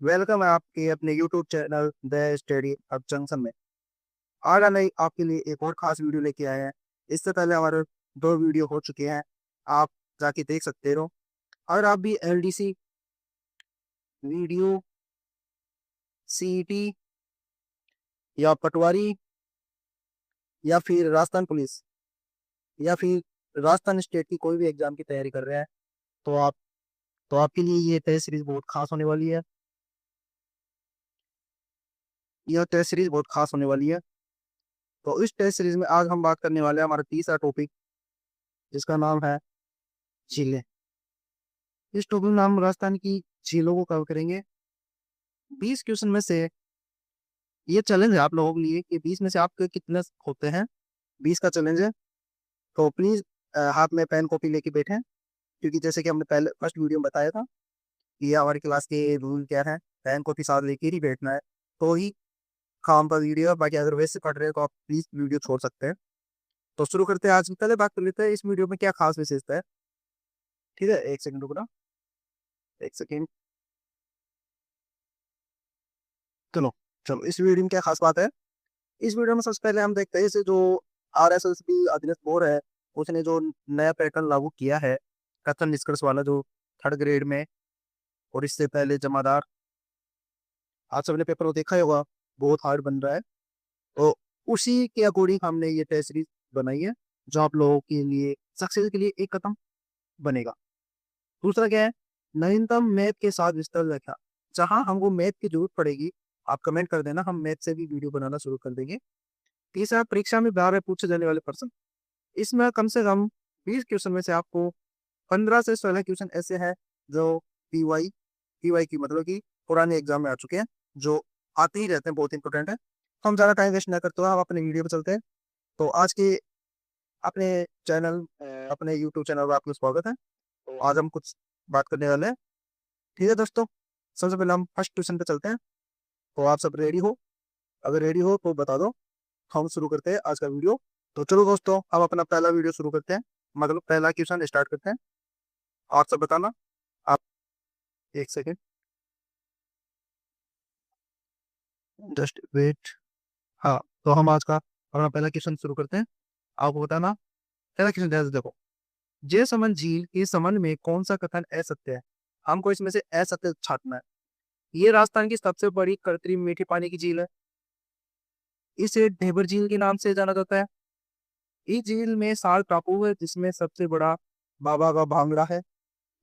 Welcome है आपके अपने यूट्यूब चैनल द स्टडी अब जंक्शन में। आज हम आपके लिए एक और खास वीडियो लेके आए हैं। इससे पहले हमारे दो वीडियो हो चुके हैं, आप जाके देख सकते हो। और आप भी एलडीसी, वीडियो, सीईटी या पटवारी या फिर राजस्थान पुलिस या फिर राजस्थान स्टेट की कोई भी एग्जाम की तैयारी कर रहे हैं, तो आप तो आपके लिए ये टेस्ट सीरीज बहुत खास होने वाली है। यह टेस्ट सीरीज बहुत खास होने वाली है। तो इस टेस्ट सीरीज में आज हम बात करने वाले हैं हमारा तीसरा टॉपिक, जिसका नाम है झीलें। इस टॉपिक में हम राजस्थान की झीलों को कवर करेंगे। 20 क्वेश्चन में से ये चैलेंज है आप लोगों के लिए कि 20 में से आपके कितने होते हैं। 20 का चैलेंज है। तो प्लीज हाथ में पेन कॉपी लेके बैठे, क्योंकि जैसे कि हमने पहले फर्स्ट वीडियो में बताया था कि ये हमारी क्लास के रूल क्या है, पेन कॉपी साथ लेके ही बैठना है, तो ही काम पर वीडियो है। बाकी अगर वैसे पढ़ रहे हैं तो आप प्लीज वीडियो छोड़ सकते हैं। तो शुरू करते हैं। आज पहले बात कर लेते हैं इस वीडियो में क्या खास विशेषता है। ठीक है, एक सेकंड रुकना, एक सेकंड। चलो चलो, इस वीडियो में क्या खास बात है। इस वीडियो में सबसे पहले हम देखते हैं, इसे जो RSSB अधीनस्थ बोर्ड है, उसने जो नया पैटर्न लागू किया है, कथन निष्कर्ष वाला, जो थर्ड ग्रेड में और इससे पहले जमादार, आप सबने पेपर को देखा ही होगा, बहुत हार्ड बन रहा है। तो उसी के अकॉर्डिंग हमने ये टेस्ट सीरीज बनाई है, जो आप लोगों के लिए सक्सेस के लिए एक कदम बनेगा। दूसरा क्या है, नवीनतम मैथ के साथ विस्तार व्याख्या। जहां हमको मैथ की जरूरत पड़ेगी, आप कमेंट कर देना, हम मैथ से भी वीडियो बनाना शुरू कर देंगे। तीसरा, परीक्षा में बार बार पूछे जाने वाले प्रश्न। इसमें कम से कम 20 क्वेश्चन में से आपको 15 से 16 क्वेश्चन ऐसे हैं जो पीवाई की मतलब कि पुराने एग्जाम में आ चुके हैं, जो आते ही रहते हैं, बहुत इंपॉर्टेंट है। तो हम ज़्यादा टाइम वेस्ट ना करते हुए हम अपने वीडियो पर चलते हैं। तो आज के अपने चैनल अपने यूट्यूब चैनल पर आपका स्वागत है। तो आज हम कुछ बात करने वाले हैं। ठीक है दोस्तों, सबसे पहले हम फर्स्ट क्वेश्चन पे चलते हैं। तो आप सब रेडी हो? अगर रेडी हो तो बता दो, हम शुरू करते हैं आज का वीडियो। तो चलो दोस्तों, हम अपना पहला वीडियो शुरू करते हैं, मतलब पहला क्वेश्चन स्टार्ट करते हैं। आप सब बताना। आप, एक सेकेंड, जस्ट वेट। हाँ, तो हम आज का अपना पहला क्वेश्चन शुरू करते हैं। आपको बताना। पहला क्वेश्चन ध्यान से देखो। जय समन झील के संबंध में कौन सा कथन असत्य है? हमको इसमें से असत्य छांटना है। ये राजस्थान की सबसे बड़ी कृत्रिम मीठे पानी की झील है। इसे ढेबर झील के नाम से जाना जाता है। इस झील में 7 टापू है, जिसमें सबसे बड़ा बाबा का भांगड़ा है।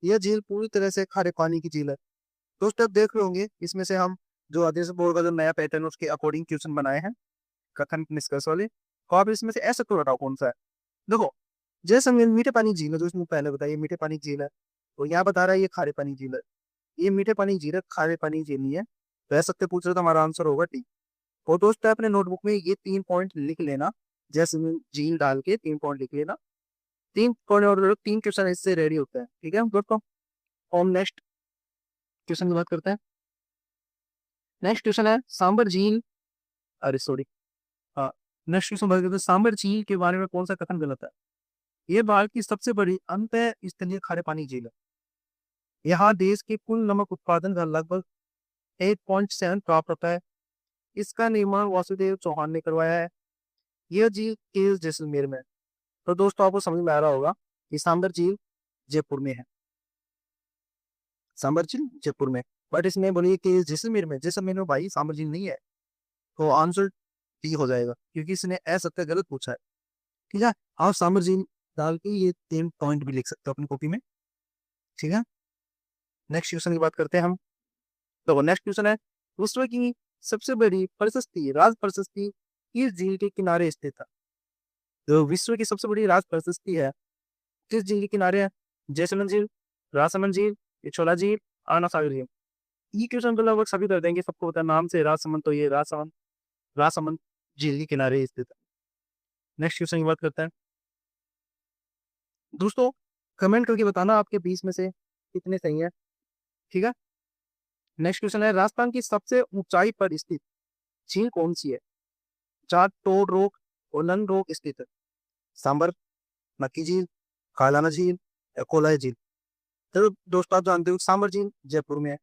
यह झील पूरी तरह से खारे पानी की झील है। दोस्तों, आप देख रहे होंगे इसमें से हम जो आदेश बोर्ड का जो नया पैटर्न उसके अकॉर्डिंग क्वेश्चन बनाए हैं, कथन निष्कर्ष वाले। तो आप इसमें से ऐसा तो बताओ कौन सा है। देखो, जैसे मीठे पानी की झील है, जो इसमें पहले बताइए मीठे पानी की झील है, तो यहाँ बता रहा है ये खारे पानी की झील है। ये मीठे पानी की झील है, खारे पानी की झील नहीं है। तो ऐसे सकते पूछ रहे तो हमारा आंसर होगा टी। और दोस्तों, अपने नोटबुक में ये 3 पॉइंट लिख लेना। जैसे झील डाल के 3 पॉइंट लिख लेना। 3 पॉइंट और 3 क्वेश्चन इससे रेडी होते हैं। ठीक है दोस्तों, हम नेक्स्ट क्वेश्चन की बात करते हैं। नेक्स्ट क्वेश्चन है सांबर झील, अरे सॉरी, हाँ, नेक्स्ट क्वेश्चन बात करते हैं सांबर झील के बारे में कौन सा कथन गलत है? ये भारत की सबसे बड़ी अंत स्थलीय खारे पानी झील है। यहाँ देश के कुल नमक उत्पादन का लगभग 8.7 प्राप्त होता है। इसका निर्माण वासुदेव चौहान ने करवाया है। यह झील केस जैसलमेर में है। तो दोस्तों, आपको समझ में आ रहा होगा कि सांबर झील जयपुर में है। सांबर झील जयपुर में, बट इसमें बोलिए कि जैसलमेर में, जैसलमेर में भाई सांबर झील नहीं है। तो आंसर डी हो जाएगा, क्योंकि इसने असत्य गलत पूछा है। ठीक है, आप सांबर झील डाल के ये 3 पॉइंट भी लिख सकते हो अपनी कॉपी में। ठीक है, नेक्स्ट क्वेश्चन की बात करते हैं हम। तो नेक्स्ट क्वेश्चन है, विश्व की सबसे बड़ी प्रशस्ति राज प्रशस्ति किस झील के किनारे स्थित है? जो विश्व की सबसे बड़ी राज प्रशस्ति है, किस झील के किनारे है? जैसलमेर झील, राजसमंद झील, पिछोला झील, आना सागर झील। ये क्वेश्चन तो लगभग सभी कर देंगे, सबको होता है नाम से राजसमंद, तो ये राजसमंद झील के किनारे स्थित है। नेक्स्ट क्वेश्चन की बात करते हैं। दोस्तों, कमेंट करके बताना आपके 20 में से कितने सही है। ठीक है, नेक्स्ट क्वेश्चन है, राजस्थान की सबसे ऊंचाई पर स्थित झील कौन सी है? चार टोड रोक और नन रोक स्थित है। सांबर, नक्की झील, कालाना झील या कोलाई झील। तो दोस्तों, आप जानते हो सांबर झील जयपुर में है।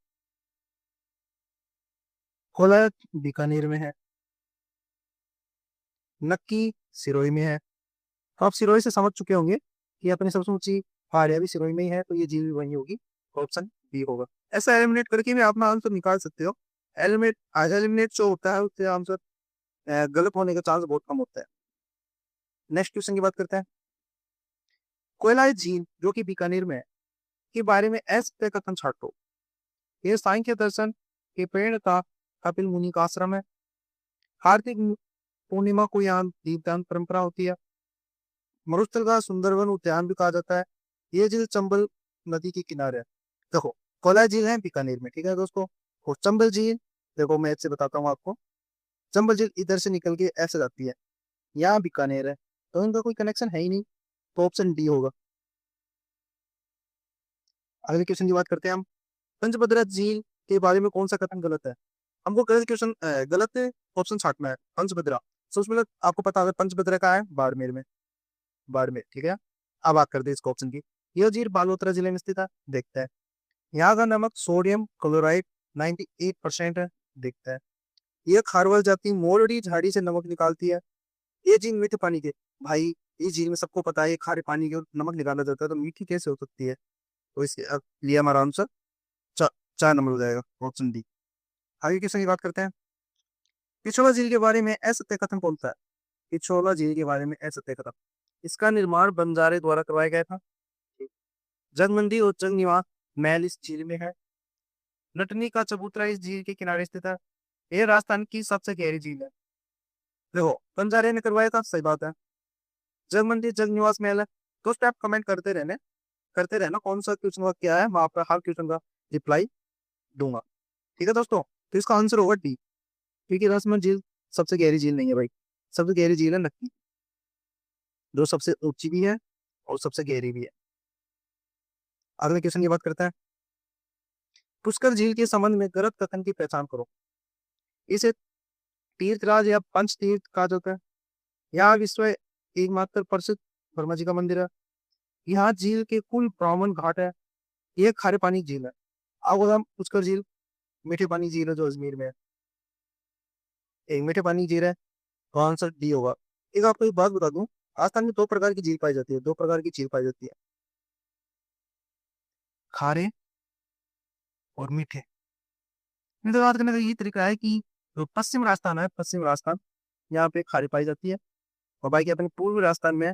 कोलायत बीकानेर में है, नक्की सिरोही में है। तो आप सिरोही से समझ चुके होंगे कि अपनी सबसे ऊंची पहाड़ियां भी सिरोही में ही है, तो ये झील भी वही होगी। ऑप्शन बी होगा। ऐसा एलिमिनेट करके भी आप ना आंसर निकाल सकते हो। एलिमिनेट एलिमिनेट जो होता है उससे आंसर गलत होने का चांस बहुत कम होता है। नेक्स्ट क्वेश्चन की बात करते हैं। कोयला झील जो कि बीकानेर में है के बारे में ऐसे कथन छाटो। ये सांख्य दर्शन के पेड़ का कपिल मुनि का आश्रम है। कार्तिक पूर्णिमा को यहाँ दीपदान परंपरा होती है। मरुस्थल का सुंदरवन उद्यान भी कहा जाता है। ये झील चंबल नदी के किनारे है। देखो, कोयला झील है बीकानेर में, ठीक है दोस्तों। और चंबल झील, देखो मैं इससे बताता हूँ आपको। चंबल झील इधर से निकल के ऐसे जाती है, यहाँ बीकानेर है, तो इनका कोई कनेक्शन है ही नहीं। तो ऑप्शन डी होगा। अगले क्वेश्चन की बात करते हैं हम। पंचभद्रा झील के बारे में कौन सा कथन गलत है? हमको गलत क्वेश्चन गलत ऑप्शन छाटना है। पंचभद्रा, सबसे पहले आपको पता है पंचभद्रा का है बाड़मेर में, बाड़मेर, ठीक है। अब बात करते हैं इसको ऑप्शन की। यह झील बालोतरा जिले में स्थित है, देखते हैं। यहाँ का नमक सोडियम क्लोराइड 98% है, देखते हैं। यह खारवल जाति मोरडी झाड़ी से नमक निकालती है। ये झील मीठे पानी के, भाई इस झील में सबको पता है खारे पानी के नमक निकाला जाता है, तो मीठी कैसे हो सकती है? तो इसके लिए हमारा आंसर 4 नंबर हो जाएगा, ऑप्शन डी। आगे क्वेश्चन की बात करते हैं। पिछोला झील के बारे में असत्य कथन कौन सा है? पिछोला झील के बारे में असत्य कथन, इसका निर्माण बंजारे द्वारा करवाया गया था। जगमंदी और जग निवास महल इस झील में है। नटनी का चबूतरा इस झील के किनारे स्थित है। यह राजस्थान की सबसे गहरी झील है। देखो, बंजारे ने करवाया था, सही बात है। जगमंदी जग निवास महल है। दोस्तों आप कमेंट करते रहना कौन सा क्वेश्चन का क्या है, मैं आपका हर क्वेश्चन का रिप्लाई दूंगा, ठीक है दोस्तों। तो इसका आंसर होगा डी, क्योंकि राजमहल झील सबसे गहरी झील नहीं है भाई। सबसे गहरी झील है नक्की, जो सबसे ऊंची भी है और सबसे गहरी भी है। अगले क्वेश्चन की बात करते हैं। पुष्कर झील के संबंध में गलत कथन की पहचान करो। इसे तीर्थराज या पंच तीर्थ कहा जाता है। यहाँ विश्व एकमात्र प्रसिद्ध वर्मा जी का मंदिर है। यहाँ झील के कुल 52 घाट है। ये खारे पानी झील है। अब पुष्कर झील मीठे पानी झील है जो अजमेर में है। एक मीठे पानी झील है, तो आंसर डी होगा। एक आपको एक बात बता दूं, राजस्थान में 2 प्रकार की झील पाई जाती है, 2 प्रकार की झील पाई जाती है, खारे और मीठे। इनसे बात करने का ये तरीका है कि जो पश्चिम राजस्थान है, पश्चिम राजस्थान, यहाँ पे खारी पाई जाती है, और बाकी अपने पूर्वी राजस्थान में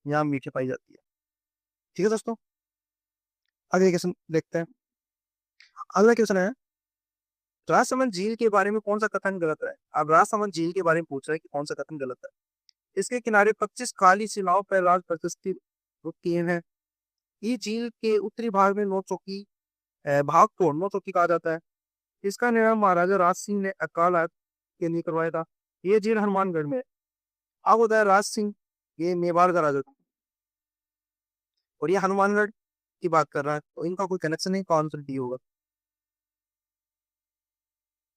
यहाँ मीठे पाई जाती है। ठीक है दोस्तों, अगले क्वेश्चन देखते हैं। अगला क्वेश्चन है, राजसमंद झील के बारे में कौन सा कथन गलत है? अब राजसमंद झील के बारे में पूछ रहे हैं कि कौन सा कथन गलत है। इसके किनारे 25 काली शिलाओं पर राज प्रतिष्ठित किए हैं। ये झील के उत्तरी भाग में नौ चौकी भाग को नौ चौकी कहा जाता है। इसका निर्माण महाराजा राज सिंह ने अकाल आयत के लिए करवाया था। ये झील हनुमानगढ़ में है। अब होता है राज सिंह, ये मेवाड़ का राजा था, और ये हनुमानगढ़ की बात कर रहा है, तो इनका कोई कनेक्शन नहीं, कौन सा डी होगा।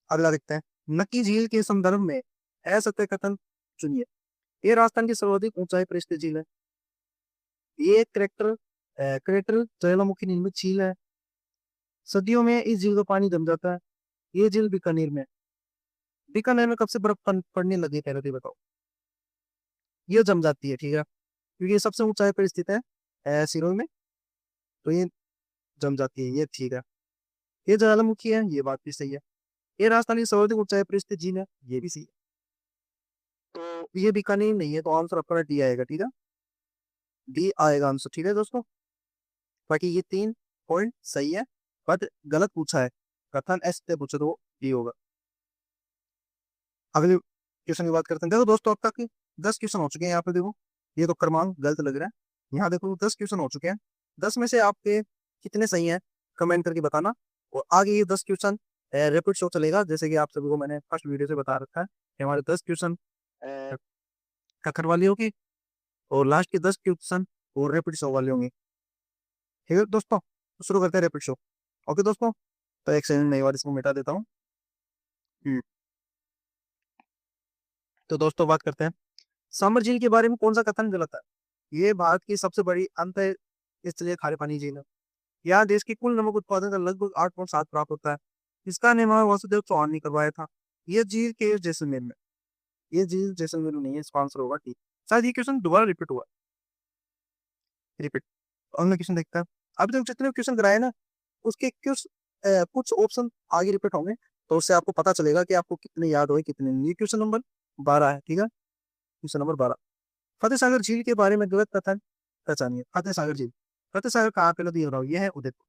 अगला देखते हैं। नक्की झील के संदर्भ में असत्य कथन चुनिए। ये राजस्थान की सर्वाधिक ऊंचाई पर स्थित झील है। ये क्रेटर क्रेटर ज्वालामुखी निर्मित झील है। सर्दियों में इस झील का पानी जम जाता है। ये झील बीकानेर में है। बीकानेर में कब से बर्फ पड़ने लगी पहले तो ये बताओ। ये जम जाती है, ठीक है, क्योंकि ये सबसे ऊंचाई पर स्थित है सिरोही में, तो ये जम जाती है, ये ठीक है। ये ज्वालामुखी है, ये बात भी सही है। ये राजस्थान की सर्वाधिक ऊंचाई पर स्थित झील है, ये भी सही है। तो ये बीकानेर नहीं है, तो आंसर आपका डी आएगा, ठीक है, डी आएगा आंसर, ठीक है दोस्तों। बाकी ये 3 पॉइंट सही है, बट गलत पूछा है, कथन ऐसे पूछे तो डी होगा। अगले क्वेश्चन की बात करते हैं। देखो दोस्तों, अब तक 10 क्वेश्चन हो चुके हैं। यहाँ पे देखो, ये तो क्रमांक गलत लग रहा है। यहाँ देखो 10 क्वेश्चन हो चुके हैं। 10 में से आपके कितने सही हैं कमेंट करके बताना। और आगे ये 10 क्वेश्चन रैपिड शो चलेगा, जैसे कि आप सभी को मैंने फर्स्ट वीडियो से बता रखा है कि हमारे 10 क्वेश्चन कखर वाली होगी, और लास्ट के 10 क्वेश्चन और रैपिड शो वाले होंगे। ठीक है दोस्तों, तो शुरू करते हैं रैपिड शो। ओके दोस्तों, तो एक सेकंड नई बार इसको मिटा देता हूँ। तो दोस्तों बात करते हैं, सामर झील के बारे में कौन सा कथन गलत है? ये भारत की सबसे बड़ी अंत स्थलीय खारे पानी झील है। यहाँ देश की कुल नमक उत्पादन का लगभग 8.7 प्राप्त होता है। इसका निर्माण वासुदेव चौहान ने करवाया था। ये झील के जैसलमेर में, ये झील जैसलमेर में नहीं है, इसका आंसर होगा डी। शायद ये क्वेश्चन दोबारा रिपीट हुआ, रिपीट। अगला क्वेश्चन देखता है। अभी तक जितने क्वेश्चन कराए ना, उसके कुछ ऑप्शन आगे रिपीट होंगे, तो उससे आपको पता चलेगा कि आपको कितने याद हुए कितने नहीं। ये क्वेश्चन नंबर 12 है, ठीक है, क्वेश्चन नंबर 12। फतेह सागर झील के बारे में गलत कथन पहचानिए। फतेह सागर झील, फतेह सागर कहाँ पे नदी हो रहा है, ये है उदयपुर,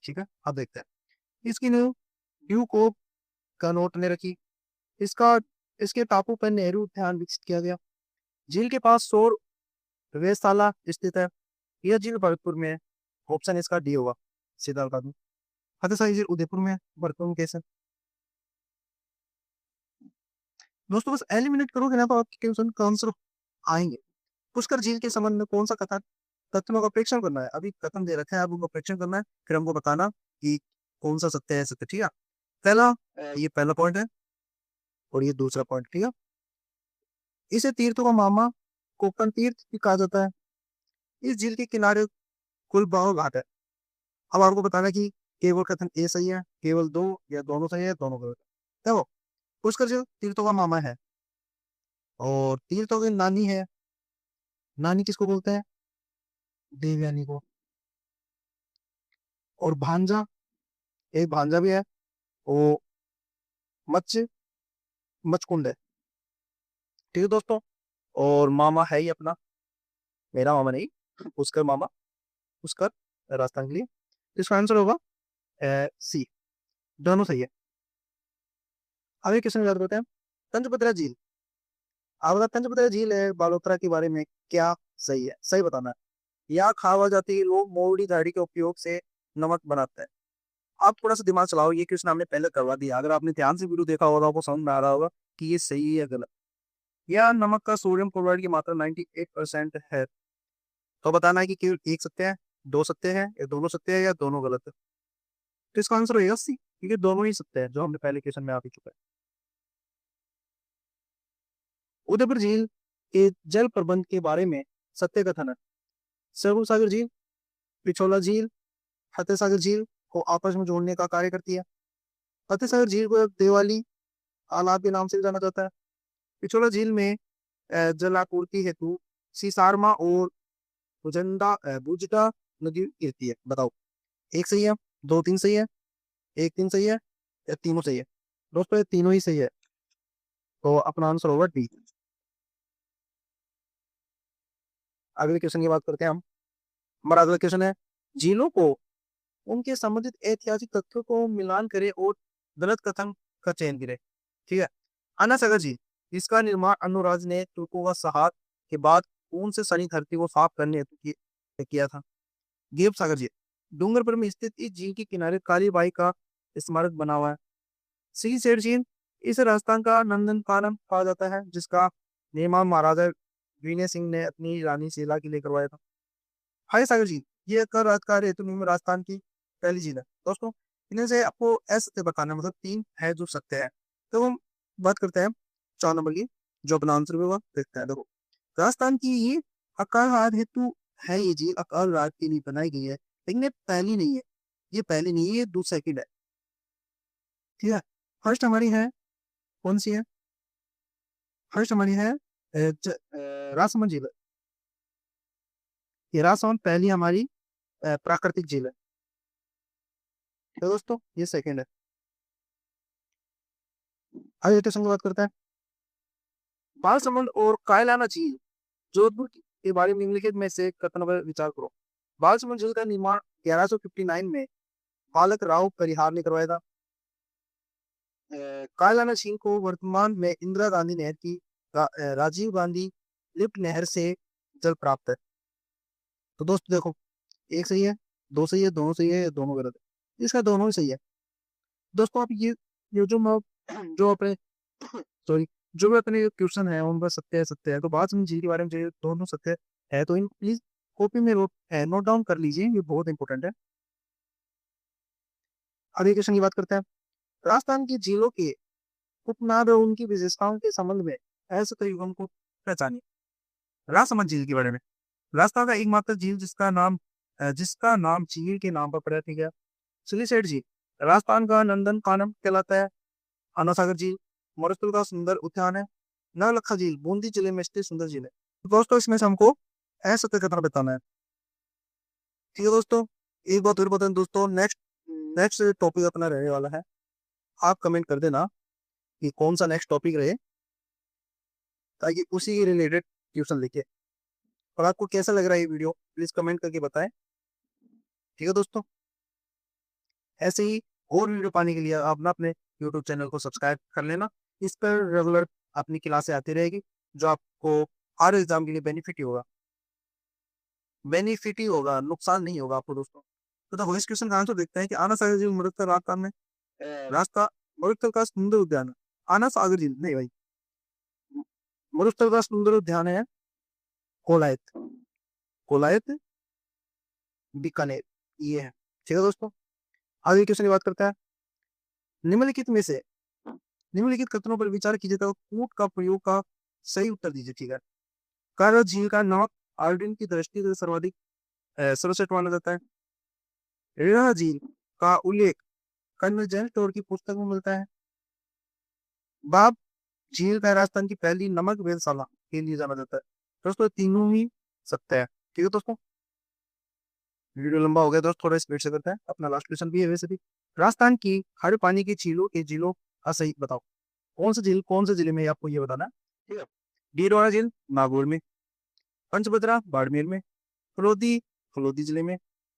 ठीक है। अब देखते हैं इसकी न्यू ड्यूक का नोट ने रखी। इसका इसके टापू पर नेहरू उद्यान विकसित किया गया। झील के पास सौर वेधशाला स्थित है। यह झील भरतपुर में है। ऑप्शन इसका डी होगा, सीधा बता दूं। फतेह सागर झील उदयपुर में है, भरतपुर में कैसे? दोस्तों बस एलिमिनेट करोगे ना तो आपके क्वेश्चन का आंसर आएंगे। पुष्कर झील के संबंध में कौन सा कथन तथ्यों का परीक्षण करना है। अभी कथन दे रखे हैं, आप उनको परीक्षण करना है, फिर हमको बताना कि कौन सा सत्य है सत्य, ठीक है। पहला, ये पहला पॉइंट है और ये दूसरा पॉइंट, ठीक है। इसे तीर्थों का मामा कोकण तीर्थ भी कहा जाता है। इस झील के किनारे कुल 52 घाट है। अब आपको बताना कि केवल कथन ए सही है, केवल दो, या दोनों सही है, दोनों गलत है। देखो, पुष्कर झील तीर्थों का मामा है और तीर्थों की नानी है। नानी किसको बोलते हैं? देवयानी को। और भांजा, एक भांजा भी है, वो मच्छ मचकुंड है, ठीक है दोस्तों। और मामा है ही अपना, मेरा मामा नहीं, पुष्कर मामा, पुष्कर राजस्थान के लिए। तो इसका आंसर होगा सी, दोनों सही है। आगे क्वेश्चन याद करते हैं। तंजभद्रा झील, आप बता तंजभद्रा झील है बालोतरा के बारे में क्या सही है? सही बताना है। यहाँ खावा जाती है, लोग मोड़ी दाढ़ी के उपयोग से नमक बनाते हैं। आप थोड़ा सा दिमाग चलाओ, ये क्वेश्चन हमने पहले करवा दिया। अगर आपने ध्यान से वीडियो देखा होगा, आपको समझ में आ रहा होगा कि ये सही है या गलत। यह नमक का सोडियम क्लोराइड की मात्रा 98% है। तो बताना है कि केवल एक सत्य है, दो सत्य है, या दोनों सत्य है, या दोनों गलत है। तो इसका आंसर होगा सी, क्योंकि दोनों ही सत्य है, जो हमने पहले क्वेश्चन में आ भी चुका है। उदयपुर झील के जल प्रबंध के बारे में सत्य कथन है। सरगुल सागर झील, पिछोला झील, फतेह सागर झील को आपस में जोड़ने का कार्य करती है। फतेह सागर झील को देवाली तालाब के नाम से भी जाना जाता है। पिछोला झील में जलापूर्ति हेतु सीसारमा और बुजटा नदी गिरती है। बताओ, एक सही है, दो तीन सही है, एक तीन सही है, या तीनों सही है? दोस्तों ये तीनों ही सही है, तो अपना आंसर होगा डी। अगले क्वेश्चन की बात करते हैं हम। हमारा अगला क्वेश्चन है, झीलों को उनके संबंधित ऐतिहासिक तथ्यों को मिलान करे और गलत कथन का चयन करे, ठीक है। अन्ना सागर झील, इसका निर्माण अनुराज ने तुर्कों का सहार के बाद कौन से सनी धरती को साफ करने हेतु किया था। गेप सागर झील, डूंगरपुर में स्थित इस झील के किनारे काली बाई का स्मारक बना हुआ है। सी सेठ झील, इस राजस्थान का नंदन कानन कहा जाता है, जिसका निर्माण महाराजा वीने सिंह ने अपनी रानी शीला के लिए करवाया था। हाय सागर झील, ये कर राजकार्य हेतु में राजस्थान की पहली झील है। दोस्तों इनमें से आपको ऐसे बताना है, मतलब तीन है जो सत्य है। तो हम बात करते हैं 4 नंबर की, जो अपना आंसर होगा देखते हैं। देखो, राजस्थान की ये अकाल राज हेतु है, ये झील अकाल राज के लिए बनाई गई है, लेकिन ये पहली नहीं है, ये पहली नहीं है, ये दूसरी सेकंड है, ठीक है। फर्स्ट हमारी है, कौन सी है? फर्स्ट हमारी है राजसमंद झील। ये राजसमंद पहली हमारी प्राकृतिक झील है, तो दोस्तों ये सेकंड है। आगे स्टेशन की बात करते हैं। बालसमंद और कायलाना झील जोधपुर के बारे में निम्नलिखित में से कथन पर विचार करो। बालसमंद झील का निर्माण 1159 में बालक राव परिहार ने करवाया था। कायलाना झील को वर्तमान में इंदिरा गांधी नहर की राजीव गांधी लिफ्ट नहर से जल प्राप्त है। तो दोस्तों देखो, एक सही है, दो सही है, दोनों सही है, दोनों गलत है। इसका दोनों ही सही है। दोस्तों आप ये जो मैं जो अपने सॉरी जो भी अपने क्वेश्चन है उन पर सत्य है सत्य है, तो बात समझ झील के बारे में जो दोनों सत्य है, तो इन प्लीज कॉपी में नोट डाउन कर लीजिए, ये बहुत इंपॉर्टेंट है। अगले क्वेश्चन की बात करते हैं। राजस्थान की झीलों के उपनाद और उनकी विशेषताओं के संबंध में ऐसे युगम को पहचानिए। राजसमंद झील के बारे में, राजस्थान का एकमात्र झील जिसका नाम झील के नाम पर पड़ा, ठीक है। सिलीसेट झील राजस्थान का नंदन कानन कहलाता है। आना सागर झील मरुस्थल का सुंदर उद्यान है। नवलखा झील बूंदी जिले में स्थित सुंदर झील है। तो दोस्तों इसमें से हमको असत्य कथन बताना है। ठीक है दोस्तों, एक बात और बता दें दोस्तों, नेक्स्ट नेक्स्ट टॉपिक अपना रहने वाला है। आप कमेंट कर देना कि कौन सा नेक्स्ट टॉपिक रहे, ताकि उसी के रिलेटेड ट्यूशन लिखे। और आपको कैसा लग रहा है ये वीडियो, प्लीज कमेंट करके बताएं। ठीक है दोस्तों, ऐसे ही और वीडियो पाने के लिए आप ना अपने यूट्यूब चैनल को सब्सक्राइब कर लेना। इस पर रेगुलर अपनी क्लासें आती रहेगी, जो आपको हर एग्जाम के लिए बेनिफिट ही होगा, नुकसान नहीं होगा आपको दोस्तों। तो द वॉइस क्वेश्चन का आंसर देखते हैं कि आना सागर झील मरुस्थल राजस्थान में रास्ता मरुस्थल का सुंदर उद्यान है। आना सागर झील नहीं भाई, मरुस्थल का सुंदर उद्यान है कोलायत, कोलायत बीकानेर, ये है। ठीक है दोस्तों, आगे क्वेश्चन की बात करते हैं। निम्नलिखित में से निम्नलिखित कथनों पर विचार कीजिए तो कूट का प्रयोग का सही उत्तर दीजिए। ठीक है, कार्य झील का नाम आयोडीन की दृष्टि से सर्वाधिक सर्वश्रेष्ठ माना जाता है। रेणा झील का उल्लेख कर्नल जैन स्टोर की पुस्तक में मिलता है। बाब झील का राजस्थान की पहली नमक वेधशाला के लिए जाना जाता है। दोस्तों तीनों ही सत्य है। ठीक है दोस्तों, वीडियो लंबा हो गया दोस्त, थोड़ा स्पीड से करते हैं। अपना लास्ट क्वेश्चन भी है वैसे भी। राजस्थान की हर पानी की झीलों का सही बताओ। कौन सा झील कौन से जिले में है, आपको ये बताना है। ठीक है, डीडवाना झील नागौर में, पंचभद्रा बाड़मेर में, फलोदी फलोदी जिले में,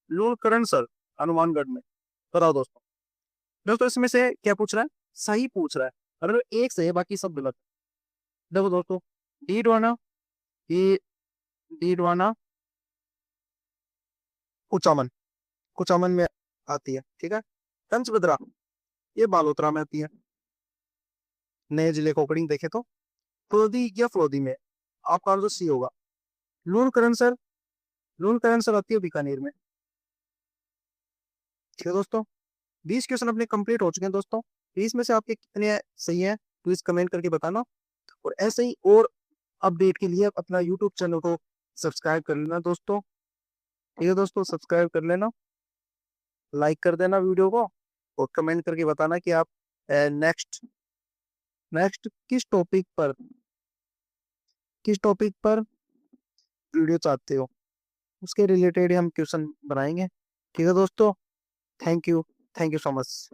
लूणकरणसर हनुमानगढ़ में। बताओ दोस्तों। दोस्तों इसमें से क्या पूछ रहा है, सही पूछ रहा है। अगर एक सही है बाकी सब गलत। देखो दोस्तों, डीडवाना ये डीडवाना कुचामन कुचामन में आती है। ठीक है, पंचभद्रा ये बालोतरा में आती है। नए जिले को अकॉर्डिंग देखे तो फलोदी या फलोदी में, आपका आंसर सी होगा। लूणकरणसर लूणकरणसर आती है बीकानेर में। ठीक है दोस्तों, 20 क्वेश्चन अपने कंप्लीट हो चुके हैं दोस्तों। 20 में से आपके कितने सही हैं प्लीज कमेंट करके बताना। और ऐसे ही और अपडेट के लिए अपना यूट्यूब चैनल को सब्सक्राइब कर लेना दोस्तों। ठीक है दोस्तों, सब्सक्राइब कर लेना, लाइक कर देना वीडियो को, और कमेंट करके बताना कि आप नेक्स्ट नेक्स्ट किस टॉपिक पर वीडियो चाहते हो, उसके रिलेटेड हम क्वेश्चन बनाएंगे। ठीक है दोस्तों, थैंक यू सो मच।